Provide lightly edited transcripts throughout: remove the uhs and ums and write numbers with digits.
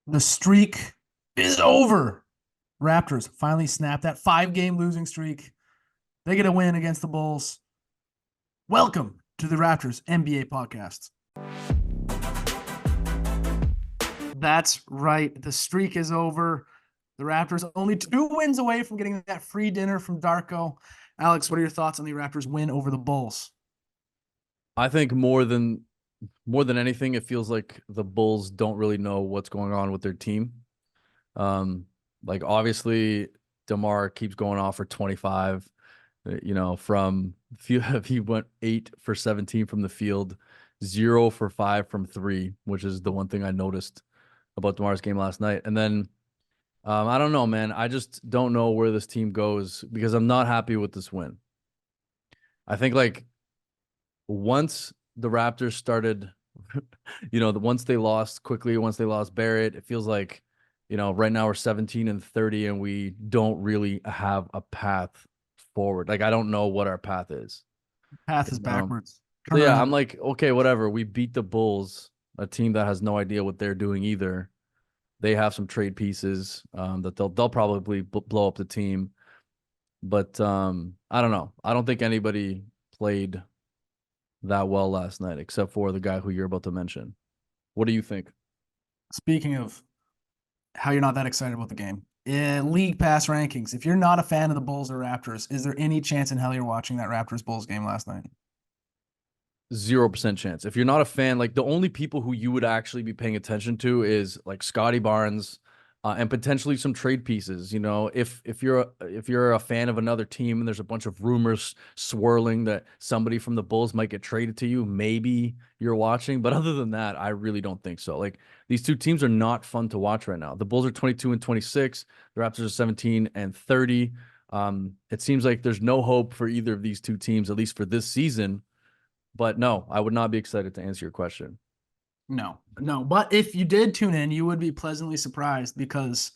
The streak is over. Raptors finally snapped that 5-game losing streak. They get a win against the Bulls. Welcome to the Raptors NBA podcast. That's right. The streak is over. The Raptors only 2 wins away from getting that free dinner from Darko. Alex, what are your thoughts on the Raptors win over the Bulls? I think more than anything, it feels like the Bulls don't really know what's going on with their team. Um, like obviously DeMar keeps going off for 25. From he went 8 for 17 from the field, 0 for 5 from three, which is the one thing I noticed about DeMar's game last night. And then I don't know, man. I just don't know where this team goes because I'm not happy with this win. I think like once the Raptors started, once they lost quickly, once they lost Barrett, it feels like, right now we're 17-30 and we don't really have a path forward. Like, I don't know what our path is, Path is you know? backwards. So Turn yeah, around. I'm like, okay, whatever. We beat the Bulls, a team that has no idea what they're doing either. They have some trade pieces that they'll probably blow up the team, but I don't know. I don't think anybody played that well last night, except for the guy who you're about to mention. What do you think? Speaking of how you're not that excited about the game, league pass rankings. If you're not a fan of the Bulls or Raptors, is there any chance in hell you're watching that Raptors Bulls game last night? 0% chance. If you're not a fan, like the only people who you would actually be paying attention to is like Scotty Barnes, and potentially some trade pieces. If you're a fan of another team and there's a bunch of rumors swirling that somebody from the Bulls might get traded to you, maybe you're watching. But other than that, I really don't think so. Like these two teams are not fun to watch right now. The Bulls are 22-26, the Raptors are 17-30. It seems like there's no hope for either of these two teams, at least for this season. But no, I would not be excited to answer your question. No, no. But if you did tune in, you would be pleasantly surprised because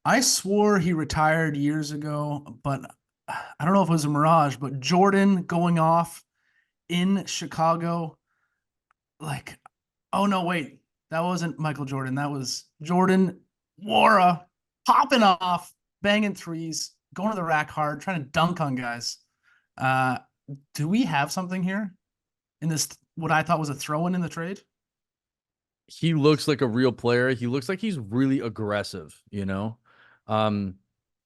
I swore he retired years ago, but I don't know if it was a mirage, but Jordan going off in Chicago, like, oh no, wait, that wasn't Michael Jordan. That was Jordan Wara popping off, banging threes, going to the rack hard, trying to dunk on guys. Uh, do we have something here in this, what I thought was a throw in the trade? He looks like a real player. He looks like he's really aggressive. Um,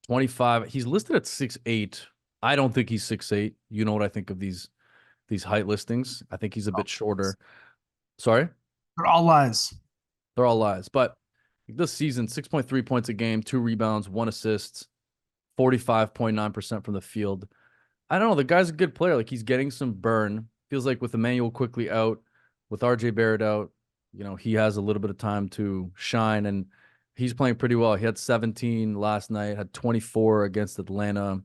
25. He's listed at 6'8". I don't think he's 6'8". You know what I think of these height listings? I think he's a Oh, bit shorter. Sorry? they're all lies. They're all lies. But this season, 6.3 points a game, 2 rebounds, 1 assist, 45.9% from the field. I don't know. The guy's a good player. Like he's getting some burn. Feels like with Emmanuel quickly out, with RJ Barrett out, he has a little bit of time to shine and he's playing pretty well. He had 17 last night, had 24 against Atlanta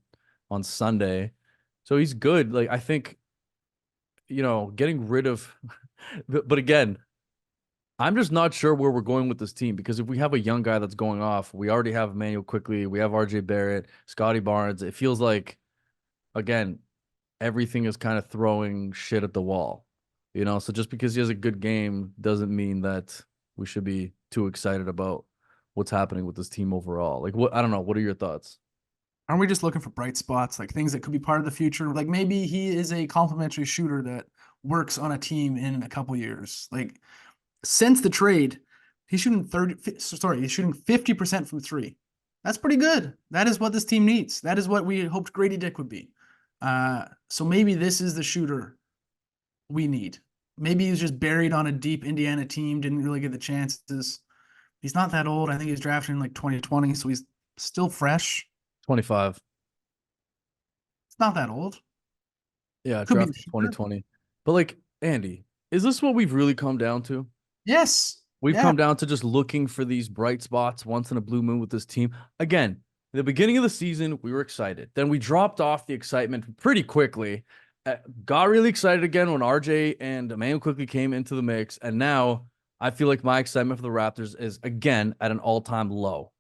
on Sunday. So he's good. Like I think, getting rid of but again, I'm just not sure where we're going with this team because if we have a young guy that's going off, we already have Emmanuel quickly, we have RJ Barrett, Scotty Barnes. It feels like again, everything is kind of throwing shit at the wall. So just because he has a good game doesn't mean that we should be too excited about what's happening with this team overall. Like what I don't know, what are your thoughts? Aren't we just looking for bright spots, like things that could be part of the future? Like maybe he is a complimentary shooter that works on a team in a couple years. Like since the trade, he's shooting 30, sorry, he's shooting 50% from three. That's pretty good. That is what this team needs. That is what we hoped Grady Dick would be. So maybe this is the shooter we need. Maybe he was just buried on a deep Indiana team, didn't really get the chances. He's not that old. I think he was drafted in like 2020, so he's still fresh. 25. It's not that old. Yeah, Could be a drafted shooter. 2020. But like, Andy, is this what we've really come down to? Yes. We've Yeah. come down to just looking for these bright spots once in a blue moon with this team. Again, at the beginning of the season, we were excited. Then we dropped off the excitement pretty quickly. Got really excited again when RJ and Emmanuel quickly came into the mix. And now I feel like my excitement for the Raptors is again at an all-time low.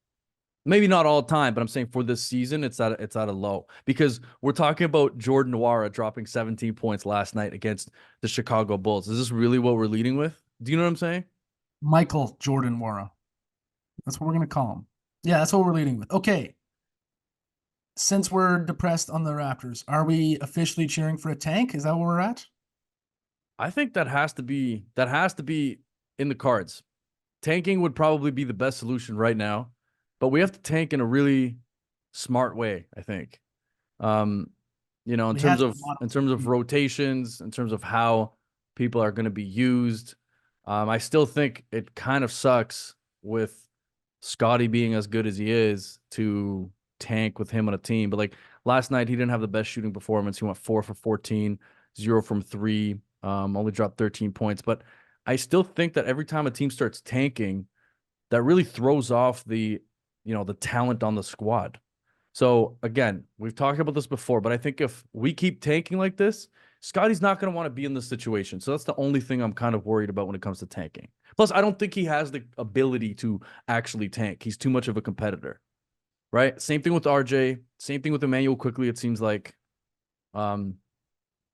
Maybe not all time, but I'm saying for this season, it's at a low because we're talking about Jordan Nwora dropping 17 points last night against the Chicago Bulls. Is this really what we're leading with? Do you know what I'm saying? Michael Jordan Mora. That's what we're gonna call him. Yeah, that's what we're leading with. Okay. Since we're depressed on the Raptors, are we officially cheering for a tank? Is that where we're at? I think that has to be in the cards. Tanking would probably be the best solution right now, but we have to tank in a really smart way, I think. Um, in We had terms a of lot in terms of of rotations, in terms of how people are going to be used. I still think it kind of sucks with Scotty being as good as he is to tank with him on a team. But like last night, he didn't have the best shooting performance. He went 4 for 14, 0 from 3, only dropped 13 points. But I still think that every time a team starts tanking, that really throws off the talent on the squad. So again, we've talked about this before, but I think if we keep tanking like this, Scotty's not going to want to be in this situation. So that's the only thing I'm kind of worried about when it comes to tanking. Plus, I don't think he has the ability to actually tank. He's too much of a competitor, right? Same thing with RJ. Same thing with Emmanuel quickly, it seems like. Um,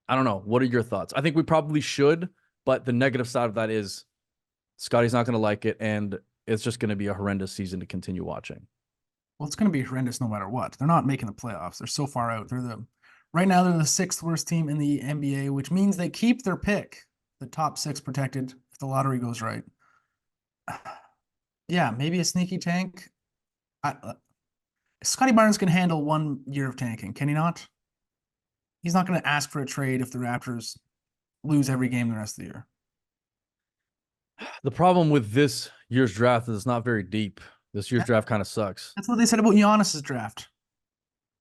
I don't know. What are your thoughts? I think we probably should, but the negative side of that is Scotty's not going to like it, and it's just going to be a horrendous season to continue watching. well, it's going to be horrendous no matter what. They're not making the playoffs. They're so far out. Right now they're the sixth worst team in the NBA, which means they keep their pick, the top six protected if the lottery goes right. Yeah, maybe a sneaky tank. Scotty Barnes can handle 1 year of tanking, can he not? He's not going to ask for a trade if the Raptors lose every game the rest of the year. The problem with this year's draft is it's not very deep. This year's draft kind of sucks. That's what they said about Giannis's draft.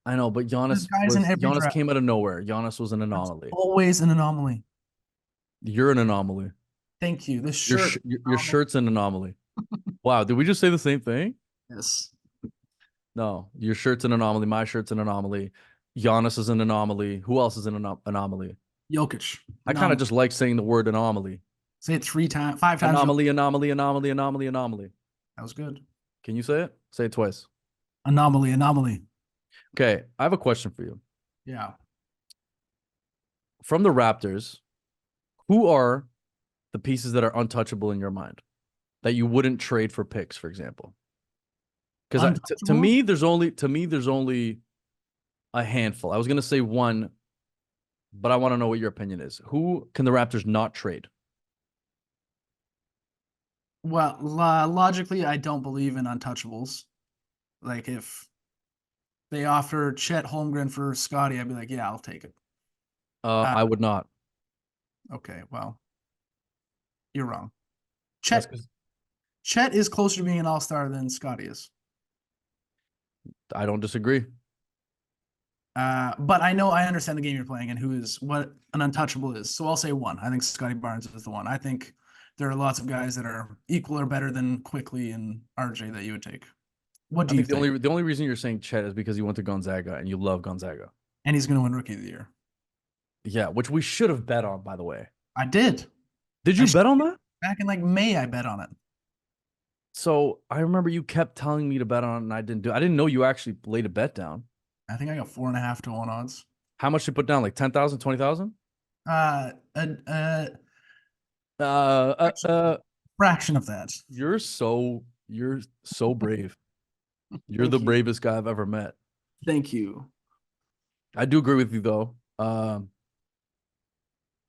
I know, but There's guys in every Giannis draft. came out of nowhere. Giannis was an That's anomaly. always an anomaly. You're an anomaly. Thank you. This Your shirt. sh- your, your shirt's an anomaly. Wow, did we just say the same thing? Yes. No, your shirt's an anomaly. My shirt's an anomaly. Giannis is an anomaly. Who else is an anomaly? Jokic. I kind of Anomaly. just like saying the word anomaly. Say it 3 times, 5 times. Anomaly, anomaly, anomaly, anomaly, anomaly. That was good. Can you say it? Say it twice. Anomaly, anomaly. Okay, I have a question for you. Yeah. From the Raptors, who are the pieces that are untouchable in your mind that you wouldn't trade for picks, for example? Because to Untouchable? me, there's only a handful. I was gonna say one, but I want to know what your opinion is. Who can the Raptors not trade? Well, logically, I don't believe in untouchables. Like if they offer Chet Holmgren for Scotty, I'd be like, yeah, I'll take it. Uh, I would not. okay, well, you're wrong. That's Chet because Chet is closer to being an all-star than Scotty is. I don't disagree. But I understand the game you're playing and who is what an untouchable is. So I'll say one. I think Scotty Barnes is the one. I think there are lots of guys that are equal or better than Quickly and RJ that you would take. What I do you think the think? only reason you're saying Chet is because you went to Gonzaga and you love Gonzaga. And he's going to win Rookie of the Year. Yeah, which we should have bet on, by the way. I did. Did I you should, bet on that? back in like May, I bet on it. So I remember you kept telling me to bet on it, and I didn't do. I didn't know you actually laid a bet down. I think I got 4.5 to 1 odds. How much you put down? Like 10,000, 20,000? Uh, a, a Uh, uh, uh, fraction of that. you're so brave. You're the Thank you. bravest guy I've ever met. Thank you. I do agree with you though.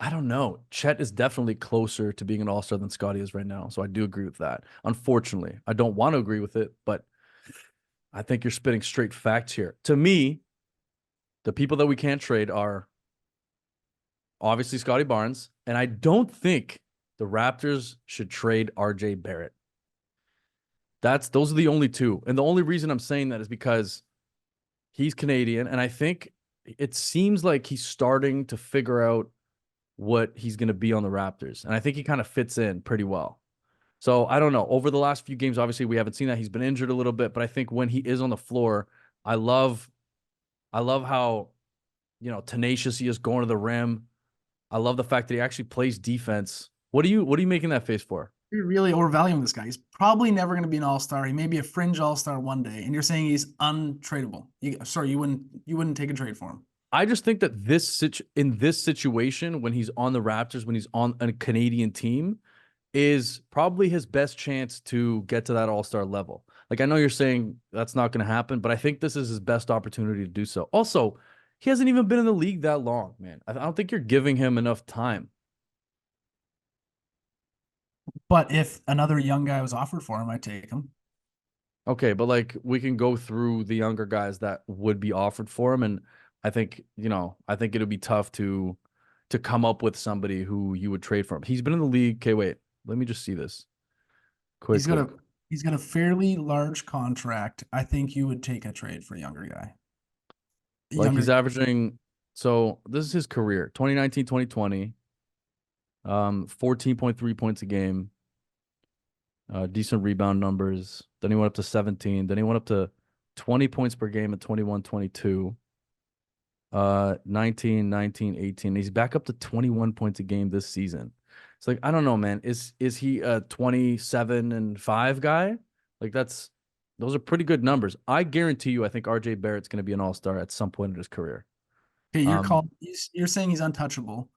I don't know. Chet is definitely closer to being an all-star than Scotty is right now. So I do agree with that. Unfortunately, I don't want to agree with it, but I think you're spitting straight facts here. To me, the people that we can't trade are obviously Scotty Barnes, and I don't think the Raptors should trade RJ Barrett. Those are the only two. And the only reason I'm saying that is because he's Canadian, and I think it seems like he's starting to figure out what he's going to be on the Raptors. And I think he kind of fits in pretty well. So I don't know. Over the last few games, obviously we haven't seen that. He's been injured a little bit, but I think when he is on the floor, I love how, tenacious he is going to the rim. I love the fact that he actually plays defense. What are you making that face for? You're really overvaluing this guy. He's probably never going to be an all-star. He may be a fringe all-star one day, and you're saying he's untradeable. You wouldn't take a trade for him. I just think that in this situation, when he's on the Raptors, when he's on a Canadian team, is probably his best chance to get to that all-star level. Like, I know you're saying that's not going to happen, but I think this is his best opportunity to do so. Also, he hasn't even been in the league that long, man. I don't think you're giving him enough time. But if another young guy was offered for him, I'd take him. Okay, but like we can go through the younger guys that would be offered for him, and I think, I think it'll be tough to come up with somebody who you would trade for him. He's been in the league. Okay, wait. Let me just see this He's got quickly. a he's got a fairly large contract. I think you would take a trade for a younger guy. Like he's Younger. averaging, so this is his career, 2019, 2020, 14.3 points a game, decent rebound numbers. Then he went up to 17. Then he went up to 20 points per game at 21, 22, 19, 19, 18. He's back up to 21 points a game this season. It's like, I don't know, man. Is he a 27 and 5 guy? Like those are pretty good numbers. I guarantee you, I think RJ Barrett's going to be an all-star at some point in his career. Okay, Um, you're saying he's untouchable.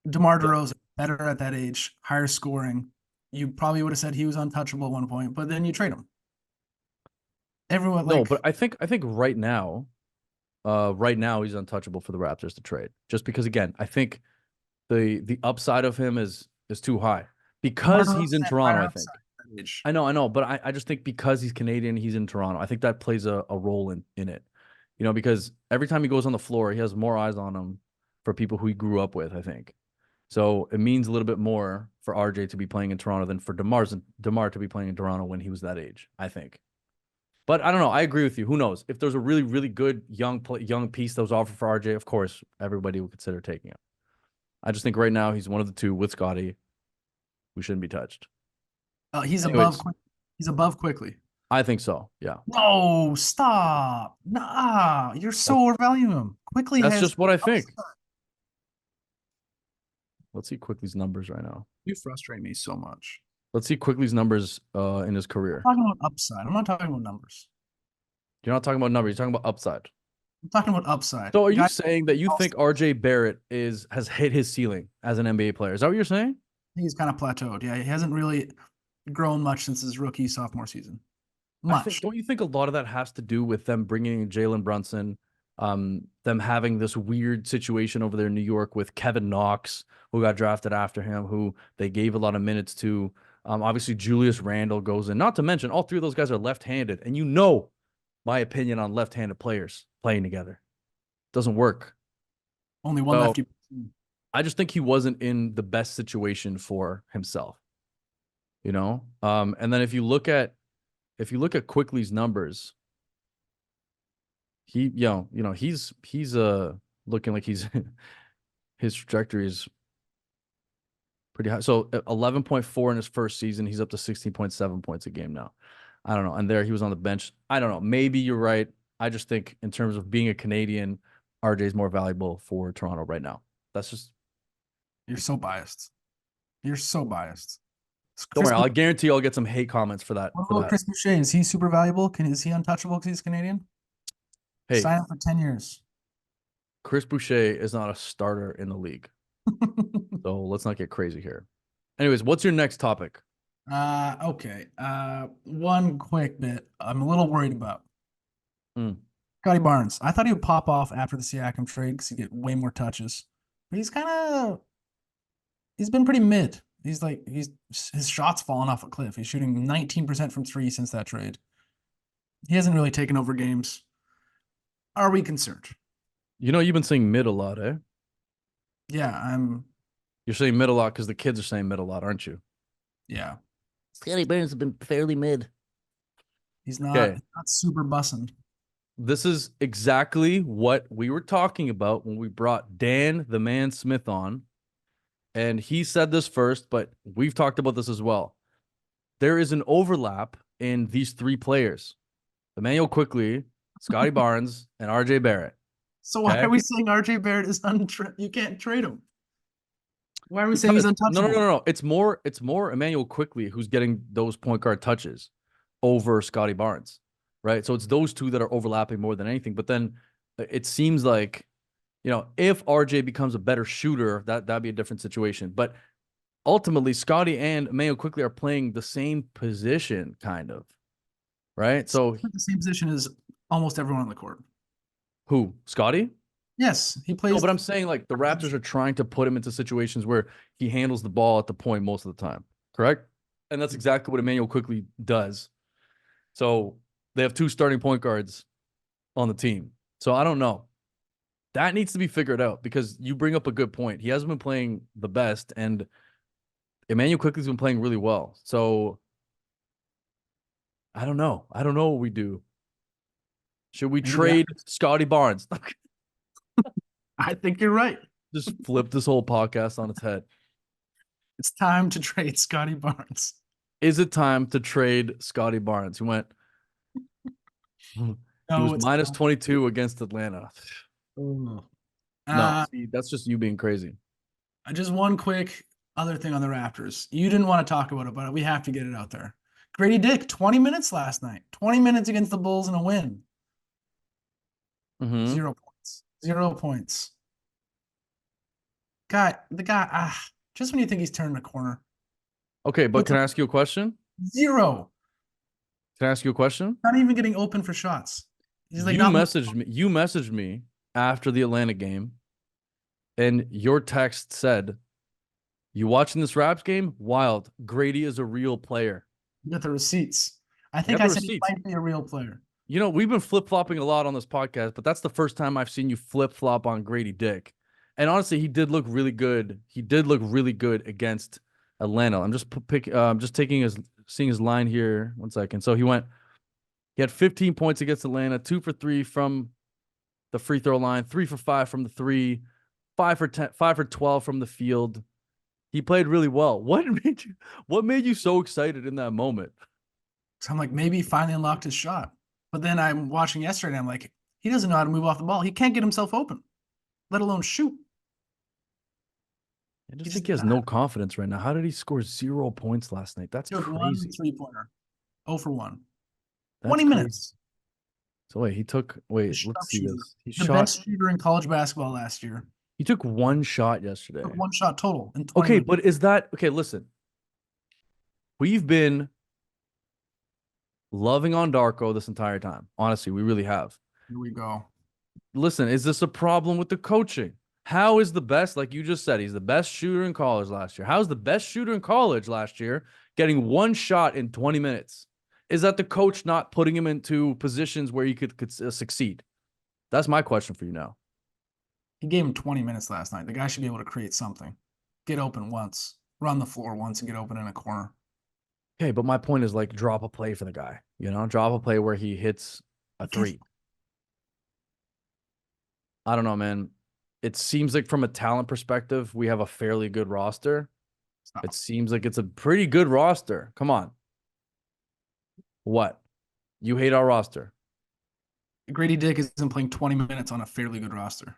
DeMar yeah. DeRozan, better at that age, higher scoring. You probably would have said he was untouchable at one point, but then you trade him. Everyone No, like but I think right now he's untouchable for the Raptors to trade. Just because again, I think the upside of him is too high. DeMar Because he's DeRozan in had Toronto, higher I upside think. at that age. I know, but I just think because he's Canadian, he's in Toronto. I think that plays a role in it. Because every time he goes on the floor, he has more eyes on him for people who he grew up with, I think. So it means a little bit more for RJ to be playing in Toronto than for DeMar to be playing in Toronto when he was that age, I think. But I don't know. I agree with you. Who knows? If there's a really, really good young piece that was offered for RJ, of course, everybody would consider taking it. I just think right now he's one of the two with Scotty who shouldn't be touched. He's above Anyways, quick. He's above quickly. I think so. Yeah. No, stop. Nah, you're That, so overvaluing him. Quickly that's has just what I think. upside. Let's see Quickly's numbers right now. You frustrate me so much. Let's see Quickly's numbers in his career. I'm talking about upside. I'm not talking about numbers. You're not talking about numbers, you're talking about upside. I'm talking about upside. So are you Guy, saying that you think RJ Barrett has hit his ceiling as an NBA player? Is that what you're saying? he's kind of plateaued. Yeah, he hasn't really grown much since his rookie sophomore season. I think, Much. don't you think a lot of that has to do with them bringing in Jalen Brunson, them having this weird situation over there in New York with Kevin Knox, who got drafted after him, who they gave a lot of minutes to. Obviously, Julius Randle goes in. Not to mention, all three of those guys are left-handed, and my opinion on left-handed players playing together doesn't work. Only one So lefty. I just think he wasn't in the best situation for himself. And then if you look at Quickly's numbers, he's looking like he's his trajectory is pretty high. So 11.4 in his first season, he's up to 16.7 points a game now. I don't know. And there he was on the bench. I don't know. Maybe you're right. I just think in terms of being a Canadian, RJ is more valuable for Toronto right now. That's just You're so biased. You're so biased. don't Chris, worry. I guarantee I'll get some hate comments for that. what For about that. Chris Boucher? Is he super valuable? Is he untouchable because he's Canadian? Hey, Sign up for 10 years. Chris Boucher is not a starter in the league. So let's not get crazy here. Anyways, what's your next topic? Okay. One quick bit I'm a little worried about. Mm. Scotty Barnes. I thought he would pop off after the Siakam trade because he'd get way more touches. But he's been pretty mid. His shots fallen off a cliff. He's shooting 19% from three since that trade. He hasn't really taken over games. Are we concerned? You've been saying mid a lot, eh? Yeah, You're saying mid a lot because the kids are saying mid a lot, aren't you? yeah. Scotty Barnes has been fairly mid. He's Okay. not super bussing. This is exactly what we were talking about when we brought Dan the Man Smith on. And he said this first, but we've talked about this as well. There is an overlap in these three players: Emmanuel Quickly, Scotty Barnes, and RJ Barrett. So why Okay. are we saying RJ Barrett is you can't trade him? Why are we saying he's Because no, untouchable? no. It's more Emmanuel Quickly who's getting those point guard touches over Scotty Barnes, right? So it's those two that are overlapping more than anything. But then it seems like, if RJ becomes a better shooter, that'd be a different situation. But ultimately Scotty and Mayo quickly are playing the same position, kind of, right? So The same position as almost everyone on the court. who? Scotty? Yes, he No, plays. but I'm saying like the Raptors are trying to put him into situations where he handles the ball at the point most of the time, correct? And that's exactly what Emmanuel quickly does. So they have two starting point guards on the team. So I don't know. That needs to be figured out because you bring up a good point. He hasn't been playing the best, and Emmanuel quickly's been playing really well. So I don't know. I don't know what we do. Should we Maybe trade Scotty Barnes? I think you're right. Just flip this whole podcast on its head. It's time to trade Scotty Barnes. Is it time to trade Scotty Barnes? He No, was it's minus not. 22 against Atlanta. Ooh. No, see, that's just you being crazy. Just one quick other thing on the Raptors. You didn't want to talk about it, but we have to get it out there. Grady Dick, 20 minutes last night. 20 minutes against the Bulls and a win. Mm-hmm. 0 points. 0 points. The guy, just when you think he's turning the corner. Okay, but What's can I ask you a question? 0. Can I ask you a question? Not even getting open for shots. He's like You not messaged me. You messaged me after the Atlanta game, and your text said, "You watching this Raps game? Wild. Grady is a real player." you got the receipts. I You think got I the said he receipts. might be a real player. You know, we've been flip flopping a lot on this podcast, but that's the first time I've seen you flip flop on Grady Dick. And honestly, he did look really good. He did look really good against Atlanta. I'm just taking seeing his line here. 1 second. So he had 15 points against Atlanta, 2 for 3 from the free throw line, 3 for 5 from the three, 5 for 10, 5 for 12 from the field. He played really well. What made you so excited in that moment? So I'm like, maybe he finally unlocked his shot. But then I'm watching yesterday and I'm like, he doesn't know how to move off the ball. He can't get himself open, let alone shoot. I He just just think he has no confidence right now. How did he score 0 points last night? That's took one crazy. 3-pointer. 0 for 1. That's 20 crazy. minutes. So wait, let's see Sharpshooter. this. The best shooter in college basketball last year. He took one shot Took yesterday. one shot total in 20 Okay, minutes. but is that okay? Listen, we've been loving on Darko this entire time. Honestly, we really have. Here we go. Listen, is this a problem with the coaching? How is the best, like you just said, he's the best shooter in college last year. How's the best shooter in college last year getting one shot in 20 minutes? Is that the coach not putting him into positions where he could succeed? That's my question for you now. He gave him 20 minutes last night. The guy should be able to create something. Get open once, run the floor once, and get open in a corner. Okay, but my point is like drop a play for the guy, drop a play where he hits a three. I don't know, man. It seems like from a talent perspective, we have a fairly good roster. It seems like it's a pretty good roster. Come on. What? You hate our roster? Grady Dick isn't playing 20 minutes on a fairly good roster.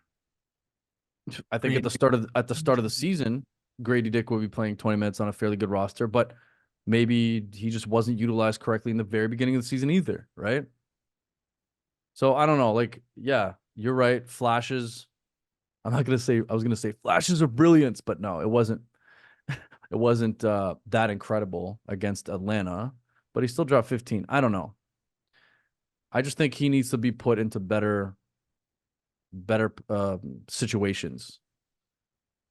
I think at the start of the season, Grady Dick will be playing 20 minutes on a fairly good roster, but maybe he just wasn't utilized correctly in the very beginning of the season either, right? So I don't know. Like, yeah, you're right. Flashes. I was gonna say flashes of brilliance, but no, it wasn't. It wasn't that incredible against Atlanta, but he still dropped 15. I don't know. I just think he needs to be put into better situations.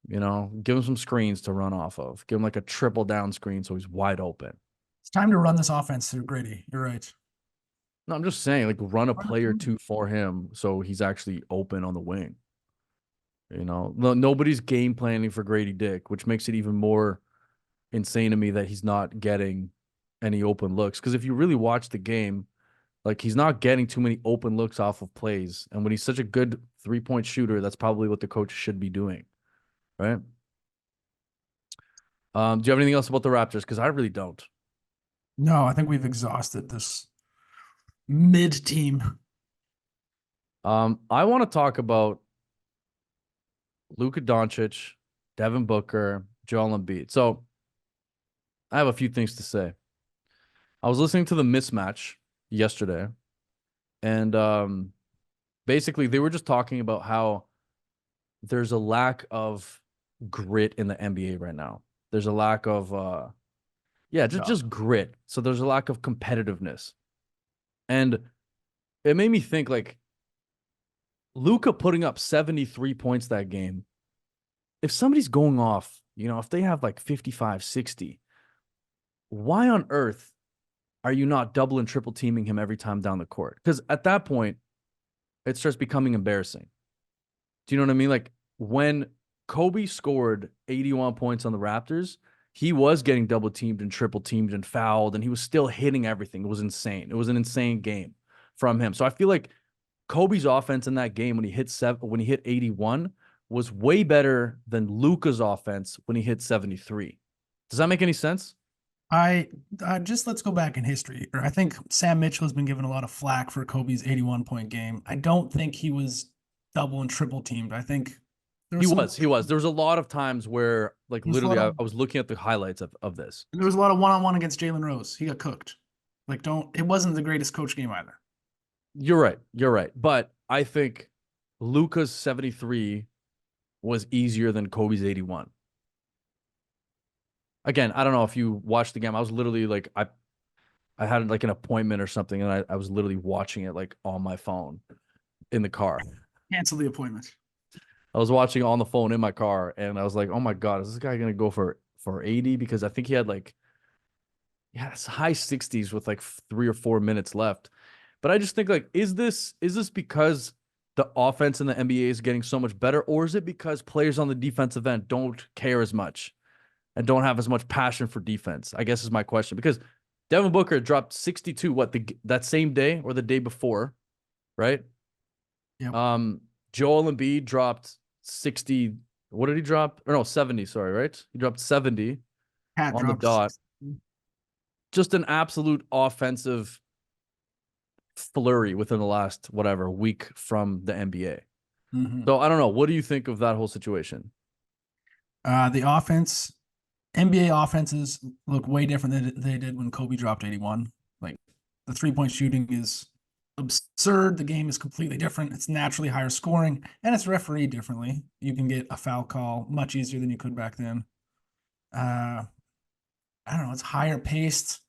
Give him some screens to run off of. Give him like a triple down screen so he's wide open. It's time to run this offense through Grady. You're right. No, I'm just saying, like, run a play or two for him so he's actually open on the wing. Nobody's game planning for Grady Dick, which makes it even more insane to me that he's not getting any open looks. Because if you really watch the game, like he's not getting too many open looks off of plays. And when he's such a good 3-point shooter, that's probably what the coach should be doing. Right? Do you have anything else about the Raptors? Because I really don't. No, I think we've exhausted this mid team. I want to talk about Luka Doncic, Devin Booker, Joel Embiid. So I have a few things to say. I was listening to the mismatch yesterday, and basically they were just talking about how there's a lack of grit in the NBA right now. There's a lack of yeah, Yeah. just grit. So there's a lack of competitiveness. And it made me think like Luka putting up 73 points that game. If somebody's going off, if they have like 55, 60, why on earth are you not double and triple teaming him every time down the court? Because at that point, it starts becoming embarrassing. Do you know what I mean? Like when Kobe scored 81 points on the Raptors, he was getting double teamed and triple teamed and fouled, and he was still hitting everything. It was insane. It was an insane game from him. So I feel like Kobe's offense in that game when he hit 81 was way better than Luka's offense when he hit 73. Does that make any sense? I just let's go back in history. Or I think Sam Mitchell has been given a lot of flack for Kobe's 81 point game. I don't think he was double and triple teamed. I think there He was some was. He was. There was a lot of times where, like, there was a literally, lot I of was looking at the highlights of this. there was a lot of one-on-one against Jalen Rose. He got cooked. Like don't it wasn't the greatest coach game either. You're right. You're right. But I think Luka's 73 was easier than Kobe's 81. Again, I don't know if you watched the game. I was literally like, I had like an appointment or something, and I was literally watching it like on my phone in the car. Cancel the appointment. I was watching it on the phone in my car, and I was like, oh my God, is this guy gonna go for 80? Because I think he had like, yeah, it's high 60s with like 3 or 4 minutes left. But I just think like, is this because the offense in the NBA is getting so much better, or is it because players on the defensive end don't care as much and don't have as much passion for defense? I guess is my question. Because Devin Booker dropped 62 that same day or the day before, right? Yep. Um, Joel Embiid dropped 60. What did he drop? Or no, 70, sorry, right? He dropped 70 Cat on the dropped dot. 6. Just an absolute offensive flurry within the last whatever week from the NBA. Mm-hmm. So I don't know. What do you think of that whole situation? The offense, NBA offenses look way different than they did when Kobe dropped 81. Like the 3-point shooting is absurd. The game is completely different. It's naturally higher scoring and it's refereed differently. You can get a foul call much easier than you could back then. Uh, I don't know. It's higher paced.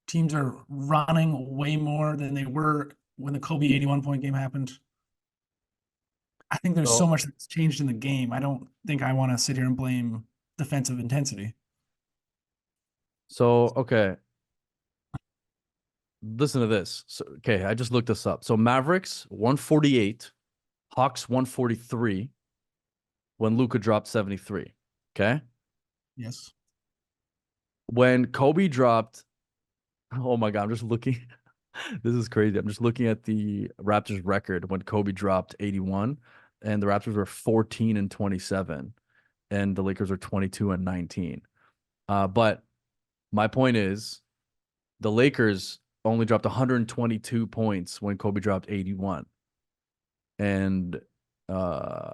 Teams are running way more than they were when the Kobe 81 point game happened. I think there's so So much that's changed in the game. I don't think I want to sit here and blame defensive intensity. so okay. Listen to this. So okay, I just looked this up. So Mavericks 148, Hawks 143 when Luka dropped 73. Okay. Yes. When Kobe dropped, oh my God, I'm just looking. This is crazy. I'm just looking at the Raptors record when Kobe dropped 81, and the Raptors were 14 and 27, and the Lakers were 22 and 19. But my point is, the Lakers only dropped 122 points when Kobe dropped 81, and uh,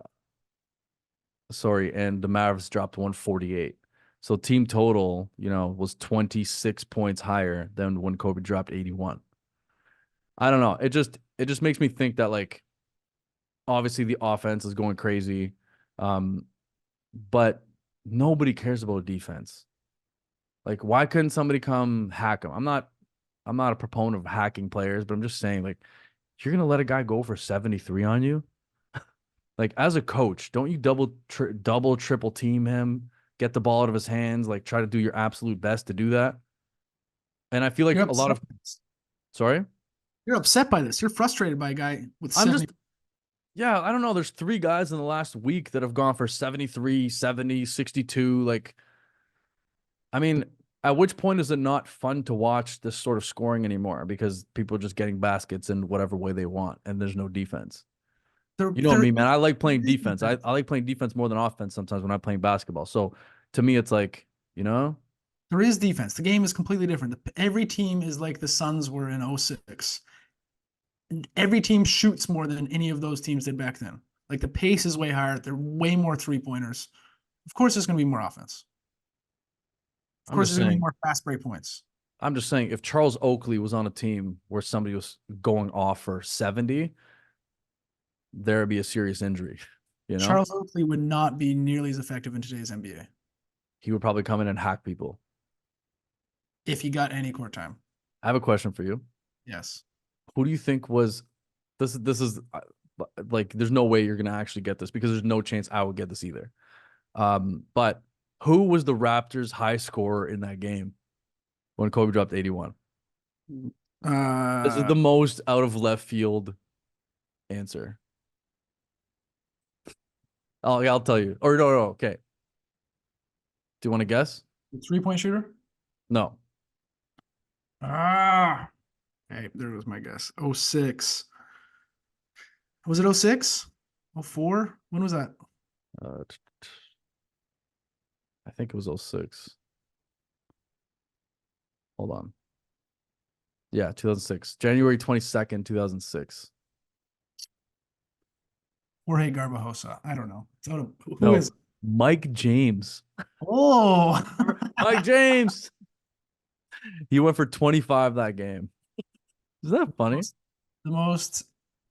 and the Mavs dropped 148. So team total, was 26 points higher than when Kobe dropped 81. I don't know. It just makes me think that like obviously the offense is going crazy, um, but nobody cares about defense. Like, why couldn't somebody come hack them? I'm not a proponent of hacking players, but I'm just saying like you're gonna let a guy go for 73 on you. Like as a coach, don't you double triple team him, get the ball out of his hands, like try to do your absolute best to do that. And I feel You're like a lot upset. of sorry, You're upset by this. You're frustrated by a guy with I'm 70. just yeah, I don't know. There's 3 guys in the last week that have gone for 73, 70, 62. Like, I mean, at which point is it not fun to watch this sort of scoring anymore because people are just getting baskets in whatever way they want and there's no defense. There, You know there me, man. I like playing is defense. I, defense. I like playing defense more than offense sometimes when I'm playing basketball. So to me, it's like, you know, There is defense. The game is completely different. Every team is like the Suns were in '06. Every team shoots more than any of those teams did back then. Like the pace is way higher. They're way more 3-pointers. Of course, there's going to be more offense. Of I'm course, just there's going to be saying, more fast break points. I'm just saying if Charles Oakley was on a team where somebody was going off for 70, there'd be a serious injury, you know? Charles Oakley would not be nearly as effective in today's NBA. he would probably come in and hack people. If he got any court time. I have a question for you. Yes. Who do you think was this? This is like there's no way you're gonna actually get this because there's no chance I would get this either. But who was the Raptors' high scorer in that game when Kobe dropped 81? This is the most out of left field answer. Oh, yeah, I'll tell you. Or no, okay. Do you want to guess? 3-point shooter? No. Hey, there was my guess. 06. Was it 06? 04? When was that? Uh, I think it was 06. Hold on. Yeah, 2006. January 22nd, 2006. Jorge Garbajosa. I don't know. Who No, is? Mike James. Oh, Mike James. He went for 25 that game. Is that funny? the most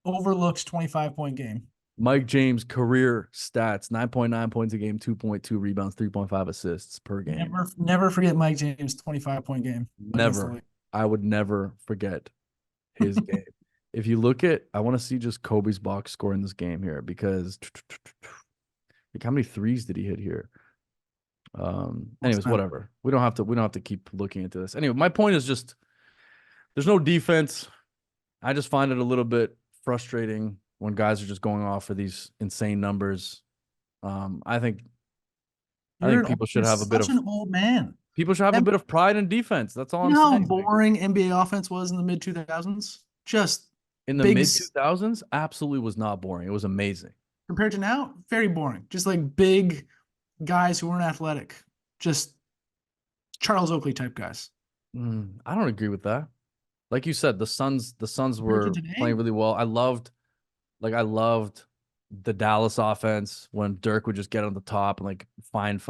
overlooked 25-point game. Mike James career stats: 9.9 points a game, 2.2 rebounds, 3.5 assists per game. Never forget Mike James' 25-point game. Never. I would never forget his game. If you look at, I want to see just Kobe's box score in this game here because like how many threes did he hit here? Anyways, whatever. We don't have to keep looking into this. Anyway, my point is just there's no defense. I just find it a little bit frustrating when guys are just going off for these insane numbers. I think people should have a bit of an old man. People should have a bit of pride in defense. That's all I'm saying. saying. How boring NBA offense was in the mid 2000s? Just in the mid 2000s, absolutely was not boring. It was amazing. Compared to now, very boring. Just like big guys who weren't athletic. Just Charles Oakley type guys. I don't agree with that. Like you said, the Suns were playing really well. I loved the Dallas offense when Dirk would just get on the top and like find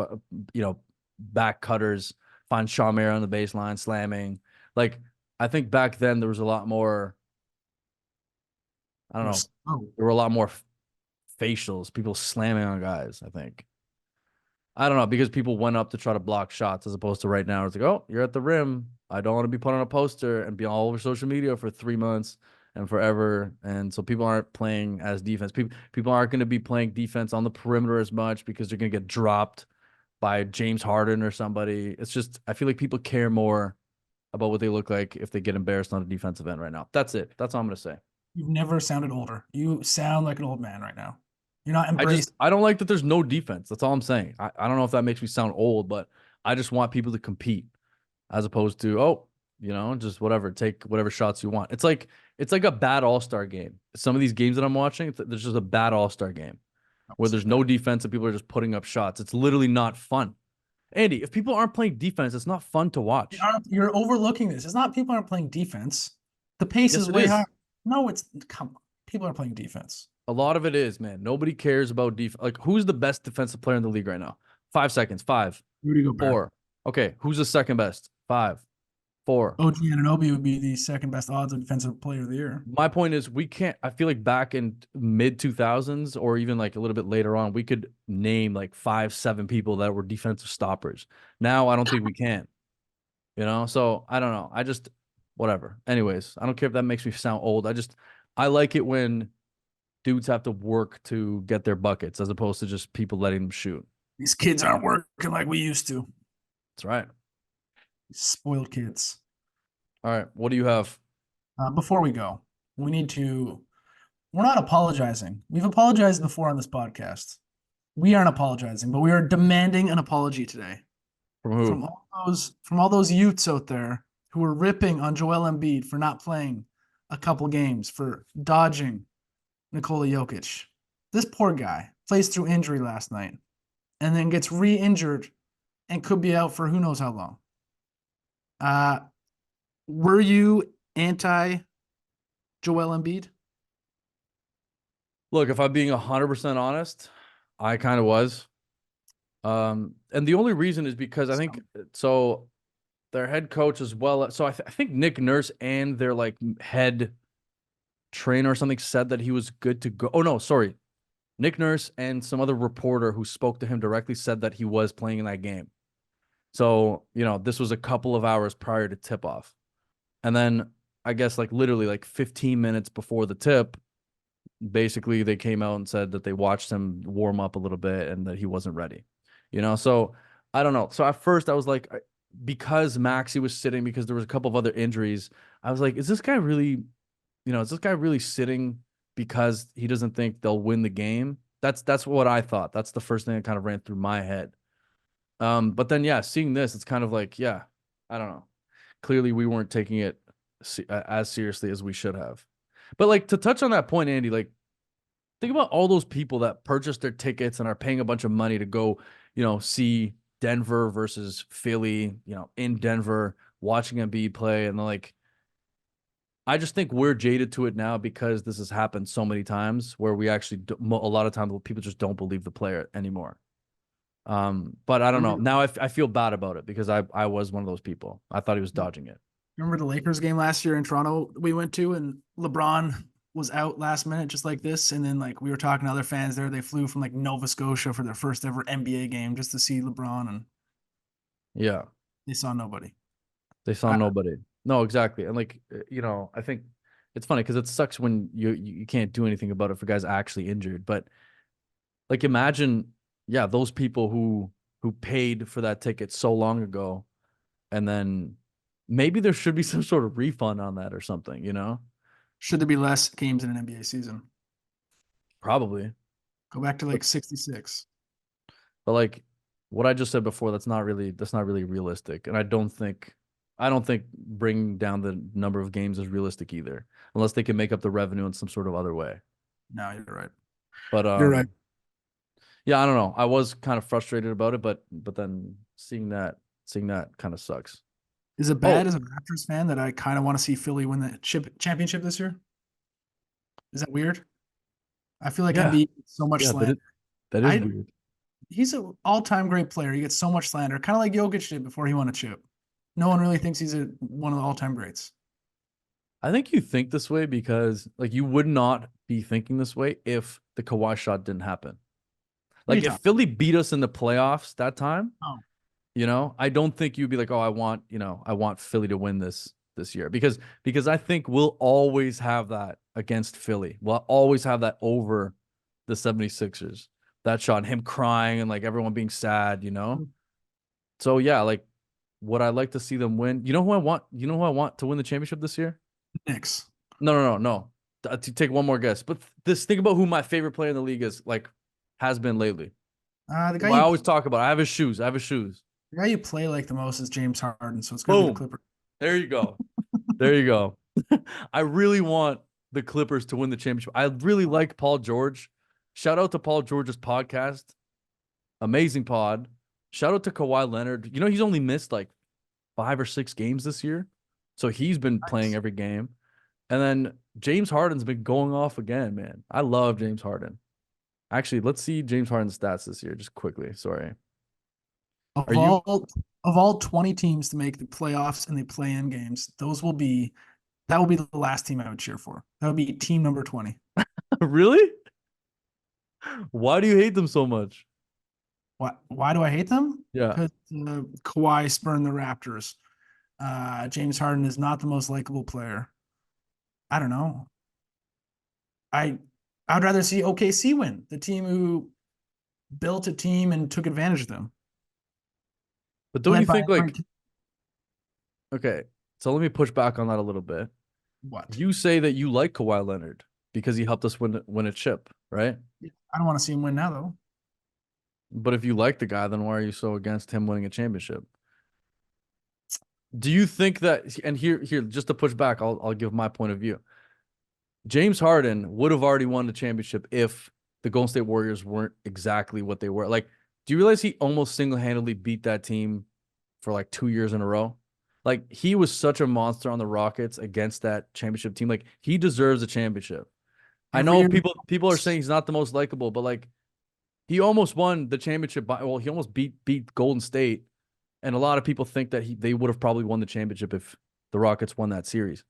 back cutters, find Shamir on the baseline slamming. Like I think back then there was a lot more. I don't know. There were a lot more facials, people slamming on guys. I think. I don't know, because people went up to try to block shots as opposed to right now. It's like, oh, you're at the rim. I don't want to be put on a poster and be all over social media for 3 months and forever. And so people aren't playing as defense. People aren't going to be playing defense on the perimeter as much because they're going to get dropped by James Harden or somebody. It's just, I feel like people care more about what they look like if they get embarrassed on a defensive end right now. That's it. That's all I'm going to say. You've never sounded older. You sound like an old man right now. You're not embraced. I don't like that there's no defense. That's all I'm saying. I don't know if that makes me sound old, but I just want people to compete as opposed to, just whatever, take whatever shots you want. It's like a bad all-star game. Some of these games that I'm watching, there's just a bad all-star game where there's no defense and people are just putting up shots. It's literally not fun. Andy, if people aren't playing defense, it's not fun to watch. You're overlooking this. It's not people aren't playing defense. The pace is way higher. No, come on. People are playing defense. A lot of it is, man. Nobody cares about defense. Like, who's the best defensive player in the league right now? 5 seconds. 5, 4. Okay, who's the second best? 5, 4. OG Anunoby would be the second best odds of defensive player of the year. My point is, we can't. I feel like back in mid 2000s or even like a little bit later on, we could name like 5, 7 people that were defensive stoppers. Now I don't think we can. So I don't know. I just whatever. Anyways, I don't care if that makes me sound old. I like it when dudes have to work to get their buckets as opposed to just people letting them shoot. These kids aren't working like we used to. That's right. Spoiled kids. All right. What do you have? Before we go, we're not apologizing. We've apologized before on this podcast. We aren't apologizing, but we are demanding an apology today. From who? From all those youths out there who were ripping on Joel Embiid for not playing a couple games, for dodging Nikola Jokic. This poor guy plays through injury last night and then gets re-injured and could be out for who knows how long. Were you anti Joel Embiid? Look, if I'm being 100% honest, I kind of was. And the only reason is because I think their head coach as well. So I think Nick Nurse and their like head trainer or something said that he was good to go. Oh no, sorry. Nick Nurse and some other reporter who spoke to him directly said that he was playing in that game. So, this was a couple of hours prior to tip off. And then I guess like literally like 15 minutes before the tip, basically they came out and said that they watched him warm up a little bit and that he wasn't ready. So I don't know. So at first I was like, because Maxi was sitting, because there was a couple of other injuries, I was like, is this guy really sitting because he doesn't think they'll win the game? That's what I thought. That's the first thing that kind of ran through my head. But then yeah, seeing this, it's kind of like, yeah, I don't know. Clearly we weren't taking it as seriously as we should have. But like to touch on that point, Andy, like think about all those people that purchased their tickets and are paying a bunch of money to go, see Denver versus Philly, in Denver, watching Embiid play. And like, I just think we're jaded to it now because this has happened so many times where we actually, a lot of times people just don't believe the player anymore. But I don't know. Remember, Now I feel bad about it because I was one of those people. I thought he was dodging it. remember the Lakers game last year in Toronto we went to, and LeBron was out last minute just like this, and then like we were talking to other fans there, they flew from like Nova Scotia for their first ever NBA game just to see LeBron, and Yeah. they saw nobody. They saw I, nobody. No, exactly. And like, I think it's funny because it sucks when you can't do anything about it for guys actually injured. But like, imagine, yeah, those people who paid for that ticket so long ago, and then maybe there should be some sort of refund on that or something. Should there be less games in an NBA season? Probably. Go back to But like 66. but like what I just said before, that's not really realistic. And I don't think bringing down the number of games is realistic either, unless they can make up the revenue in some sort of other way. No, you're right. But You're right. yeah, I don't know. I was kind of frustrated about it, but then seeing that kind of sucks. Is it bad Oh, as a Raptors fan that I kind of want to see Philly win the championship this year? Is that weird? I feel like yeah, Embiid gets so much yeah, slander. that is I weird. He's an all-time great player. He gets so much slander, kind of like Jokic did before he won a chip. No one really thinks he's one of the all-time greats. I think you think this way because like you would not be thinking this way if the Kawhi shot didn't happen. What are you Like if talking Philly beat us in the playoffs that time, about? I don't think you'd be like, oh, I want Philly to win this year because I think we'll always have that against Philly. We'll always have that over the 76ers. That shot, him crying and like everyone being sad. Oh, So yeah, like would I like to see them win? You know who I want? You know who I want to win the championship this year? Knicks. No, no, no, no. To take one more guess. But this think about who my favorite player in the league is like has been lately. The guy Who I you always talk about. I have his shoes. I have his shoes. the guy you play like the most is James Harden, so it's gonna be the Boom. Clippers. There you go. There you go. I really want the Clippers to win the championship. I really like Paul George. Shout out to Paul George's podcast. Amazing pod. Shout out to Kawhi Leonard. He's only missed like 5 or 6 games this year. So he's been playing Nice. every game. And then James Harden's been going off again, man. I love James Harden. Actually, let's see James Harden's stats this year, just quickly. Sorry. Are Of you all 20 teams to make the playoffs and they play in games, that will be the last team I would cheer for. That would be team number 20. really? Why do you hate them so much? Why do I hate them? Yeah. Because Kawhi spurned the Raptors. James Harden is not the most likable player. I don't know. I I'd rather see OKC win, the team who built a team and took advantage of them, But don't you led by think like okay, so let me push back on that a little bit. what? You say that you like Kawhi Leonard because he helped us win a chip, right? I don't want to see him win now though. But if you like the guy, then why are you so against him winning a championship? Do you think that and here just to push back, I'll give my point of view. James Harden would have already won the championship if the Golden State Warriors weren't exactly what they were. Like, do you realize he almost single-handedly beat that team for like 2 years in a row? Like, he was such a monster on the Rockets against that championship team. Like, he deserves a championship. I Every know year, people are saying he's not the most likable, but like he almost won the championship he almost beat Golden State. And a lot of people think that they would have probably won the championship if the Rockets won that series.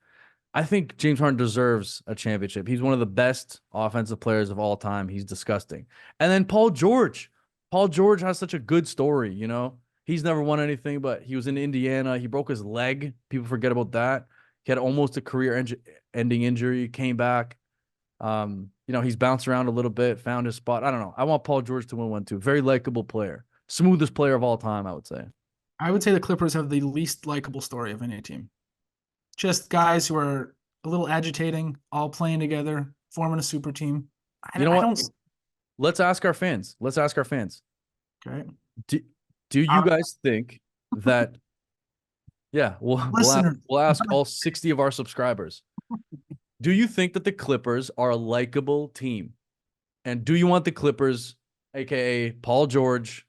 I think James Harden deserves a championship. He's one of the best offensive players of all time. He's disgusting. And then Paul George. Paul George has such a good story. He's never won anything, but he was in Indiana. He broke his leg. People forget about that. He had almost a career-ending injury, came back. He's bounced around a little bit, found his spot. I don't know. I want Paul George to win one too. Very likable player. Smoothest player of all time, I would say. I would say the Clippers have the least likable story of any team. Just guys who are a little agitating, all playing together, forming a super team. You know I what? don't. Let's ask our fans. Okay. Do you Our guys think that yeah, listeners, we'll ask all 60 of our subscribers. Do you think that the Clippers are a likable team? And do you want the Clippers, aka Paul George,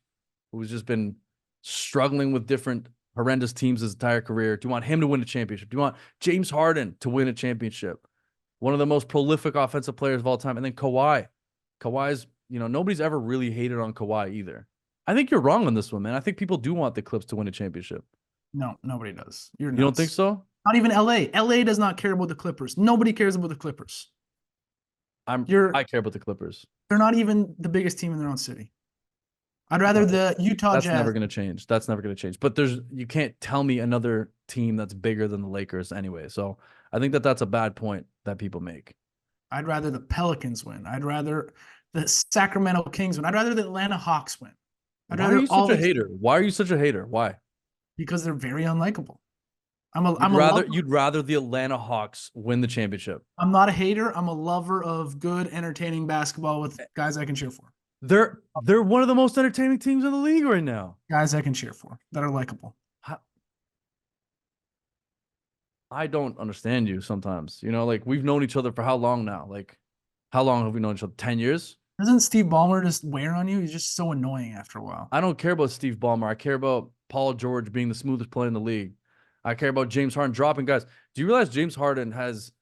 who's just been struggling with different horrendous teams his entire career? Do you want him to win a championship? Do you want James Harden to win a championship? One of the most prolific offensive players of all time. And then Kawhi. Kawhi's, nobody's ever really hated on Kawhi either. I think you're wrong on this one, man. I think people do want the Clips to win a championship. no, nobody does. You're You don't think nuts. so? Not even LA. LA does not care about the Clippers. Nobody cares about the Clippers. I care about the Clippers. They're not even the biggest team in their own city. I'd rather Well, the Utah that's never Jazz. going to change. That's never going to change. But you can't tell me another team that's bigger than the Lakers anyway. So I think that that's a bad point that people make. I'd rather the Pelicans win. I'd rather the Sacramento Kings win. I'd rather the Atlanta Hawks win. I'd Why are rather you all such a these hater? Why are you such a hater? Why? because they're very unlikable. I'm a lover. You'd rather the Atlanta Hawks win the championship. I'm not a hater. I'm a lover of good, entertaining basketball with guys I can cheer for. They're one of the most entertaining teams in the league right now. Guys I can cheer for that are likable. I don't understand you sometimes. Like we've known each other for how long now? Like how long have we known each other? 10 years? Doesn't Steve Ballmer just wear on you? He's just so annoying after a while. I don't care about Steve Ballmer. I care about Paul George being the smoothest player in the league. I care about James Harden dropping guys. Do you realize James Harden has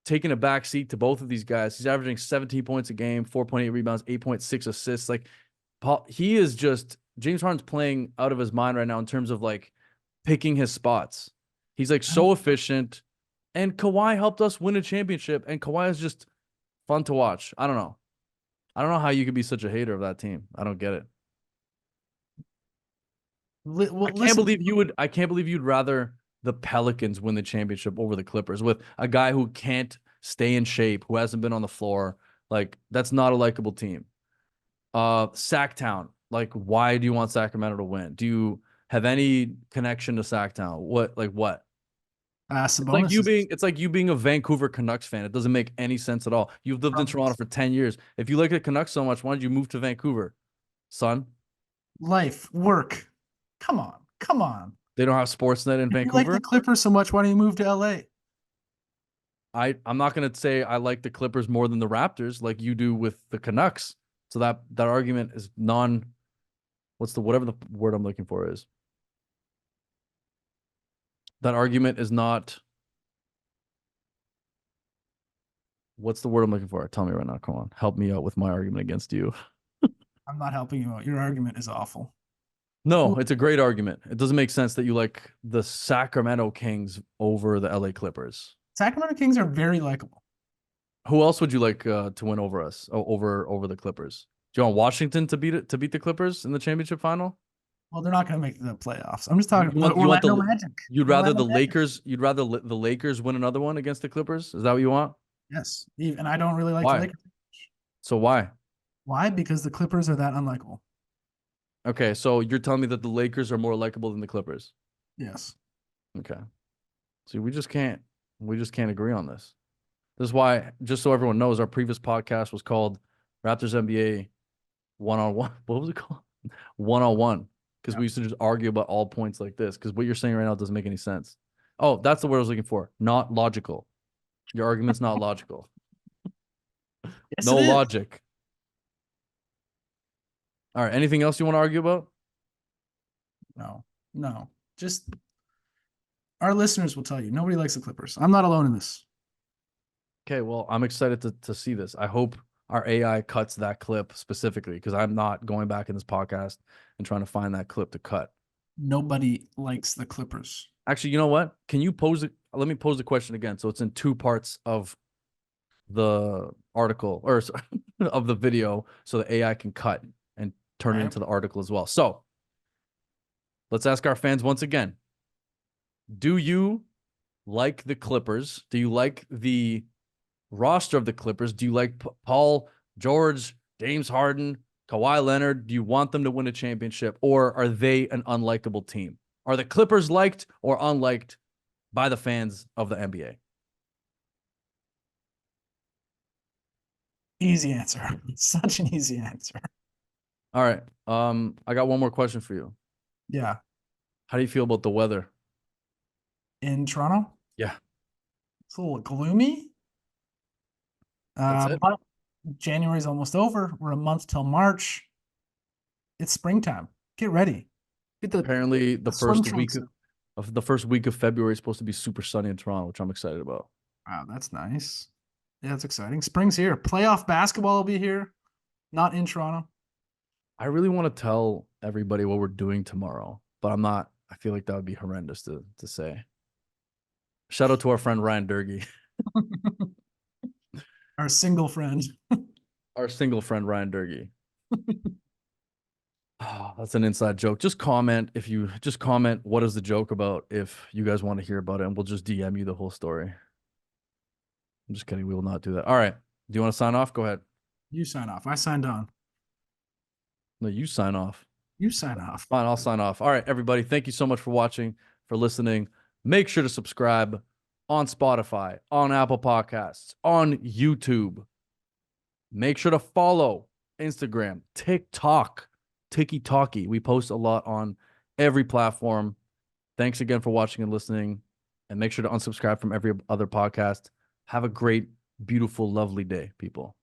taken a back seat to both of these guys? He's averaging 17 points a game, 4.8 rebounds, 8.6 assists. Like James Harden's playing out of his mind right now in terms of like picking his spots. He's like so efficient. And Kawhi helped us win a championship. And Kawhi is just fun to watch. I don't know. I don't know how you could be such a hater of that team. I don't get it. Well, listen, I can't believe you'd rather the Pelicans win the championship over the Clippers with a guy who can't stay in shape, who hasn't been on the floor. Like that's not a likable team. Sacktown. Like, why do you want Sacramento to win? Do you have any connection to Sacktown? What? Sabonis. It's like you being a Vancouver Canucks fan. It doesn't make any sense at all. You've lived in Toronto for 10 years. If you like the Canucks so much, why don't you move to Vancouver, son? Life, work. Come on, come on. They don't have Sportsnet in If you like Vancouver. the Clippers so much, why don't you move to LA? I'm not gonna say I like the Clippers more than the Raptors, like you do with the Canucks. So that argument is whatever the word I'm looking for is. That argument is not. What's the word I'm looking for? Tell me right now. Come on, help me out with my argument against you. I'm not helping you out. Your argument is awful. No, it's a great argument. It doesn't make sense that you like the Sacramento Kings over the LA Clippers. Sacramento Kings are very likable. Who else would you like to win over us? Over the Clippers? Do you want Washington to beat the Clippers in the championship final? Well, they're not going to make the playoffs. I'm just talking You want Orlando Magic. You'd rather Orlando the Magic. Lakers. You'd rather the Lakers win another one against the Clippers. Is that what you want? Yes, and I don't really like Why? the Lakers. So why? Why? Because the Clippers are that unlikable. Okay, so you're telling me that the Lakers are more likable than the Clippers. Yes. Okay. See, we just can't agree on this. This is why, just so everyone knows, our previous podcast was called Raptors NBA One-on-One. What was it called? One-on-One. Because we used to just argue about all points like this. Because what you're saying right now doesn't make any sense. Oh, that's the word I was looking for. Not logical. Your argument's not logical. Yes, No logic. All right. Anything else you want to argue about? No. Just our listeners will tell you. Nobody likes the Clippers. I'm not alone in this. Okay, well, I'm excited to see this. I hope our AI cuts that clip specifically because I'm not going back in this podcast and trying to find that clip to cut. Nobody likes the Clippers. Actually, you know what? Can you pose it? Let me pose the question again. So it's in two parts of the article or of the video so the AI can cut and turn it into the article as well. So let's ask our fans once again. Do you like the Clippers? Do you like the roster of the Clippers? Do you like Paul George, James Harden, Kawhi Leonard? Do you want them to win a championship, or are they an unlikable team? Are the Clippers liked or unliked by the fans of the NBA? Easy answer. Such an easy answer. All right. I got one more question for you. Yeah. How do you feel about the weather? In Toronto, Yeah, it's a little gloomy. that's it. But January's almost over. We're a month till March. It's springtime. Get ready. Get Apparently, the swim trunks. the first week of February is supposed to be super sunny in Toronto, which I'm excited about. Wow, that's nice. Yeah, that's exciting. Spring's here. Playoff basketball will be here. Not in Toronto. I really want to tell everybody what we're doing tomorrow, but I'm not. I feel like that would be horrendous to say. Shout out to our friend Ryan Durgy, Our single friend. our single friend Ryan Durgy. Oh, that's an inside joke. Just comment what is the joke about if you guys want to hear about it, and we'll just DM you the whole story. I'm just kidding. We will not do that. All right. Do you want to sign off? Go ahead. You sign off. I signed on. No, you sign off. You sign off. Fine, I'll sign off. All right, everybody. Thank you so much for watching, for listening. Make sure to subscribe on Spotify, on Apple Podcasts, on YouTube. Make sure to follow Instagram, TikTok, Tiki Talkie. We post a lot on every platform. Thanks again for watching and listening. And make sure to unsubscribe from every other podcast. Have a great, beautiful, lovely day, people.